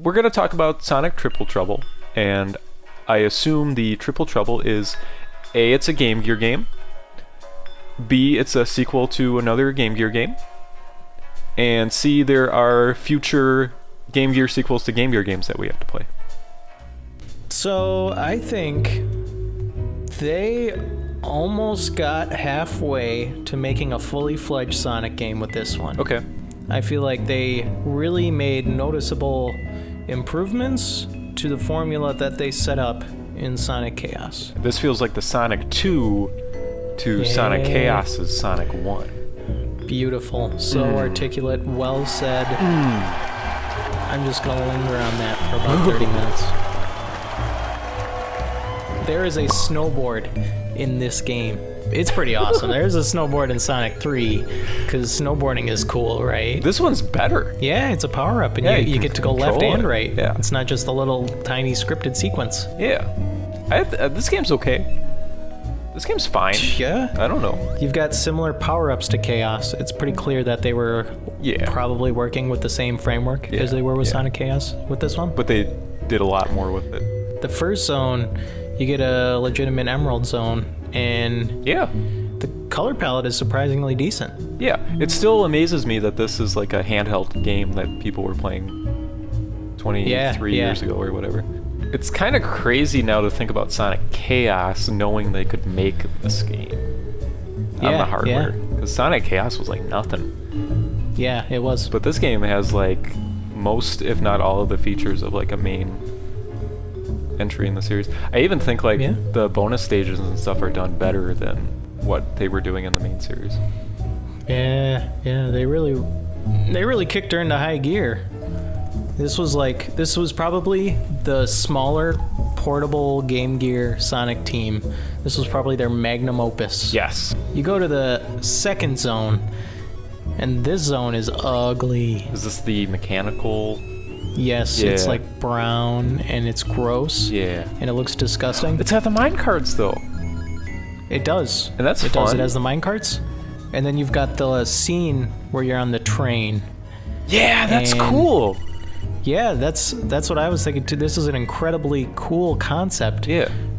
we're going to talk about Sonic Triple Trouble, and I assume the Triple Trouble is A, it's a Game Gear game, B, it's a sequel to another Game Gear game, and C, there are future Game Gear sequels to Game Gear games that we have to play. So I think they almost got halfway to making a fully fledged Sonic game with this one. Okay. I feel like they really made noticeable improvements to the formula that they set up in Sonic Chaos. This feels like the Sonic 2 to Sonic Chaos's Sonic 1. Beautiful. So articulate. Well said. I'm just going to linger on that for about 30 minutes. There is a snowboard in this game. It's pretty awesome. There's a snowboard in Sonic 3, because snowboarding is cool, right? This one's better. Yeah, it's a power-up, and you get to go left and right. Yeah. It's not just a little tiny scripted sequence. Yeah. This game's okay. This game's fine. Yeah. I don't know. You've got similar power-ups to Chaos. It's pretty clear that they were probably working with the same framework as they were with Sonic Chaos with this one. But they did a lot more with it. The first zone, you get a legitimate Emerald zone, and the color palette is surprisingly decent. Yeah, it still amazes me that this is like a handheld game that people were playing 23 years ago or whatever. It's kind of crazy now to think about Sonic Chaos knowing they could make this game on the hardware. Because Sonic Chaos was like nothing. Yeah, it was. But this game has like most, if not all, of the features of like a main entry in the series. I even think like the bonus stages and stuff are done better than what they were doing in the main series. Yeah, they really kicked her into high gear. This was probably the smaller portable Game Gear Sonic team. This was probably their magnum opus. Yes. You go to the second zone, and this zone is ugly. Is this the mechanical? Yes, it's like brown and it's gross. Yeah. And it looks disgusting. It's got the minecarts though. It does. And that's fun. It has the minecarts. And then you've got the scene where you're on the train. Yeah, that's cool. Yeah, that's what I was thinking too. This is an incredibly cool concept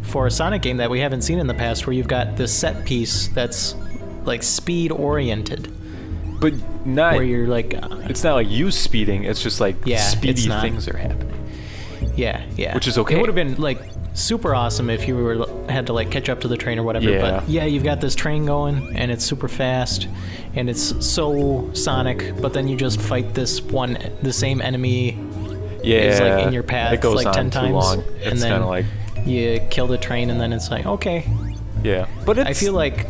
for a Sonic game that we haven't seen in the past, where you've got this set piece that's like speed oriented. But not where you're like it's not like you speeding, it's just like speedy things are happening. Yeah. Which is okay. It would have been like super awesome if you had to like catch up to the train or whatever. Yeah. But you've got this train going and it's super fast and it's so Sonic, but then you just fight the same enemy is like in your path it goes like on 10 too times. long. And it's then kind of like you kill the train and then it's like, okay. Yeah. But I feel like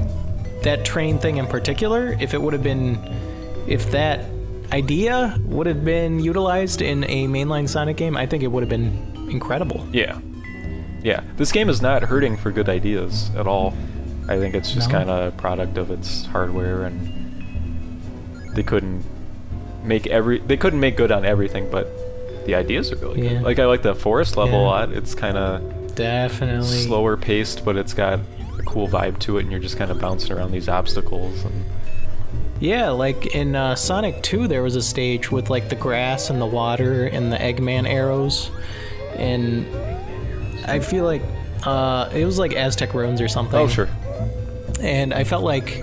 that train thing in particular, if that idea would have been utilized in a mainline Sonic game, I think it would have been incredible. Yeah. This game is not hurting for good ideas at all. I think it's just kind of a product of its hardware, and they couldn't make good on everything, but the ideas are really good. Like I like the forest level a lot. It's kind of definitely slower paced, but it's got a cool vibe to it, and you're just kind of bouncing around these obstacles. And yeah, like in Sonic 2, there was a stage with like the grass and the water and the Eggman arrows, and I feel like it was like Aztec ruins or something. Oh, sure. And I felt like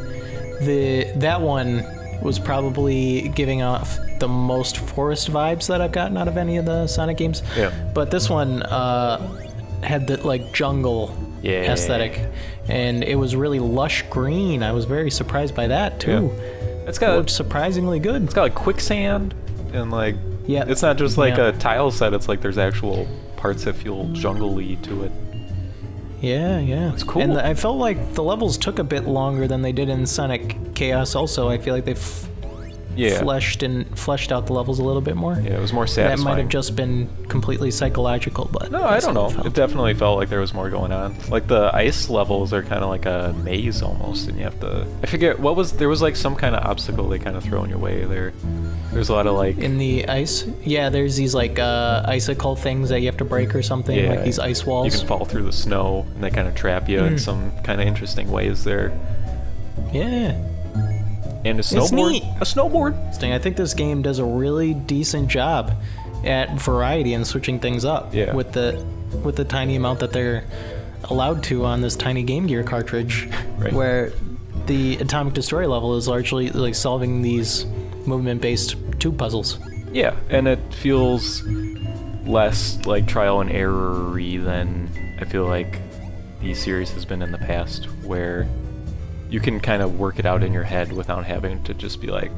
that one was probably giving off the most forest vibes that I've gotten out of any of the Sonic games. Yeah. But this one had the like jungle aesthetic, and it was really lush green. I was very surprised by that too. It looked surprisingly good. It's got like quicksand and like it's not just like a tile set. It's like there's actual parts that feel jungle-y to it. Yeah. It's cool. And I felt like the levels took a bit longer than they did in Sonic Chaos also. I feel like they fleshed out the levels a little bit more. Yeah, it was more satisfying. That might have just been completely psychological, but no, I don't know. It definitely felt like there was more going on. Like the ice levels are kind of like a maze almost, and you have to. I forget there was like some kind of obstacle they kind of throw in your way there. There's a lot of like in the ice. Yeah, there's these like icicle things that you have to break or something. Yeah, like these ice walls. You can fall through the snow, and they kind of trap you in some kind of interesting ways there. Yeah. And a snowboard. I think this game does a really decent job at variety and switching things up with the tiny amount that they're allowed to on this tiny Game Gear cartridge, right. Where the Atomic Destroy level is largely like solving these movement-based tube puzzles. Yeah, and it feels less like trial and error-y than I feel like the series has been in the past, where you can kind of work it out in your head without having to just be like,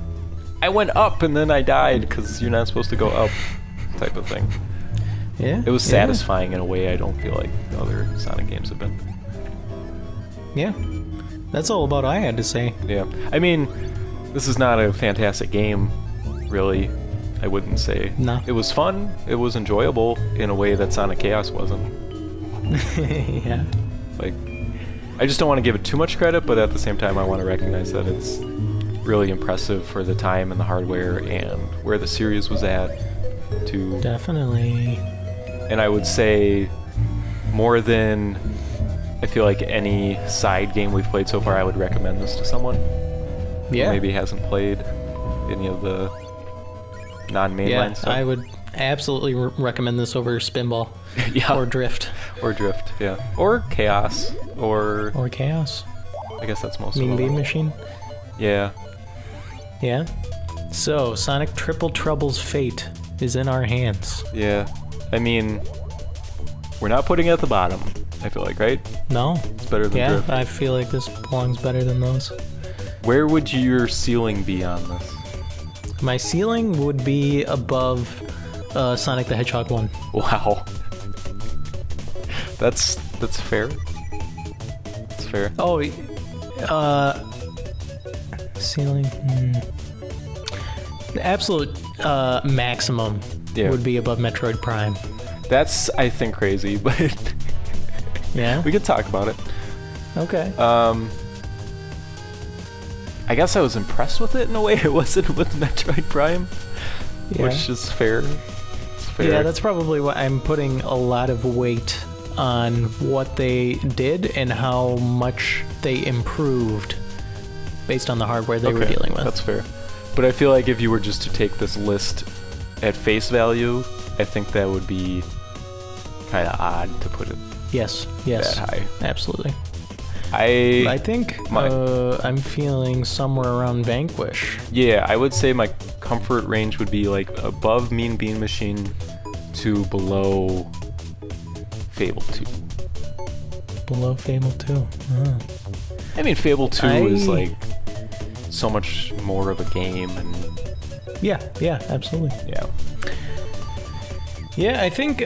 I went up and then I died because you're not supposed to go up, type of thing. Yeah. It was satisfying in a way I don't feel like the other Sonic games have been. Yeah. That's all about I had to say. Yeah. I mean, this is not a fantastic game, really. I wouldn't say. No. It was fun. It was enjoyable in a way that Sonic Chaos wasn't. Yeah. Like, I just don't want to give it too much credit, but at the same time I want to recognize that it's really impressive for the time and the hardware and where the series was at. Definitely. And I would say more than I feel like any side game we've played so far, I would recommend this to someone who maybe hasn't played any of the non-mainline stuff. I would absolutely recommend this over Spinball. Or Drift. Or Drift, yeah. Or Chaos. Or Chaos. I guess that's most of Mean them. Bean Machine? Yeah. Yeah? So, Sonic Triple Trouble's fate is in our hands. Yeah. I mean, we're not putting it at the bottom, I feel like, right? No. It's better than Drift. I feel like this belongs better than those. Where would your ceiling be on this? My ceiling would be above Sonic the Hedgehog 1. Wow. That's fair. That's fair. Oh, ceiling. The absolute maximum would be above Metroid Prime. That's, I think, crazy, but yeah, we could talk about it. Okay. I guess I was impressed with it in a way it wasn't with Metroid Prime, which is fair. It's fair. Yeah, that's probably why I'm putting a lot of weight on what they did and how much they improved based on the hardware they were dealing with. That's fair. But I feel like if you were just to take this list at face value, I think that would be kind of odd to put it that high. Absolutely. I think I'm feeling somewhere around Vanquish. Yeah, I would say my comfort range would be like above Mean Bean Machine to below Fable 2. Below Fable 2. Oh. I mean, Fable 2 is like so much more of a game, and yeah, absolutely. Yeah, I think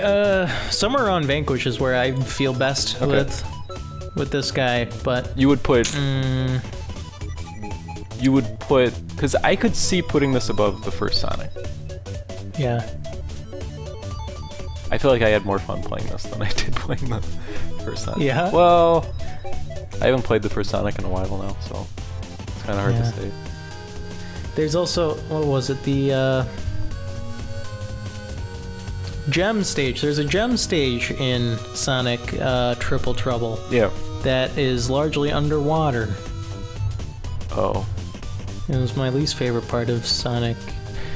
somewhere around Vanquish is where I feel best with this guy, but you would put because I could see putting this above the first Sonic. Yeah. I feel like I had more fun playing this than I did playing the first Sonic. Yeah. Well, I haven't played the first Sonic in a while now, so it's kind of hard to say. There's also, what was it, the gem stage. There's a gem stage in Sonic Triple Trouble. Yeah. That is largely underwater. Oh. It was my least favorite part of Sonic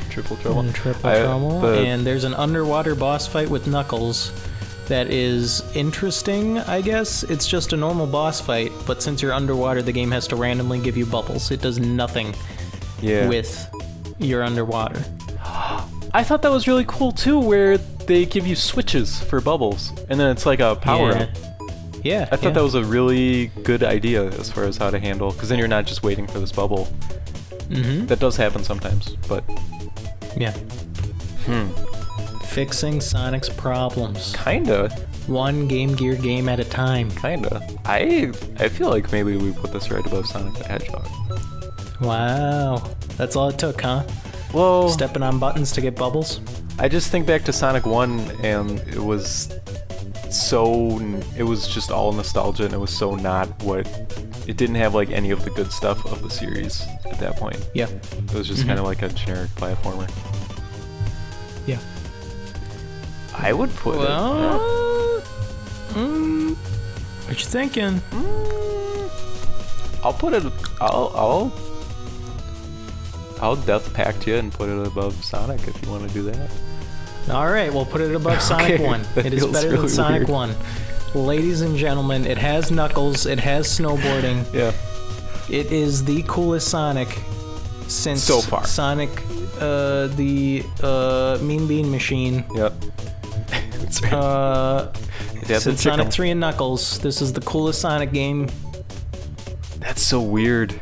Triple Trouble. And there's an underwater boss fight with Knuckles that is interesting, I guess. It's just a normal boss fight, but since you're underwater, the game has to randomly give you bubbles. It does nothing with your underwater. I thought that was really cool too, where they give you switches for bubbles, and then it's like a power-up. Yeah. I thought that was a really good idea as far as how to handle, because then you're not just waiting for this bubble. Mm-hmm. That does happen sometimes, but... Yeah. Fixing Sonic's problems. Kinda. One Game Gear game at a time. Kinda. I feel like maybe we put this right above Sonic the Hedgehog. Wow. That's all it took, huh? Well... Stepping on buttons to get bubbles? I just think back to Sonic 1, and it was just all nostalgia, and it was so not what... It didn't have like any of the good stuff of the series at that point. Yeah. It was just kind of like a generic platformer. Yeah. I would put it... What you thinking? I'll put it... I'll Death Pact you and put it above Sonic if you want to do that. All right, we'll put it above Sonic 1. That It is feels better really than Sonic weird. 1. Ladies and gentlemen, it has Knuckles, it has snowboarding. Yeah. It is the coolest Sonic since So far. Sonic, the Mean Bean Machine. Yep. That's right. Since Sonic 3 and Knuckles, this is the coolest Sonic game. That's so weird.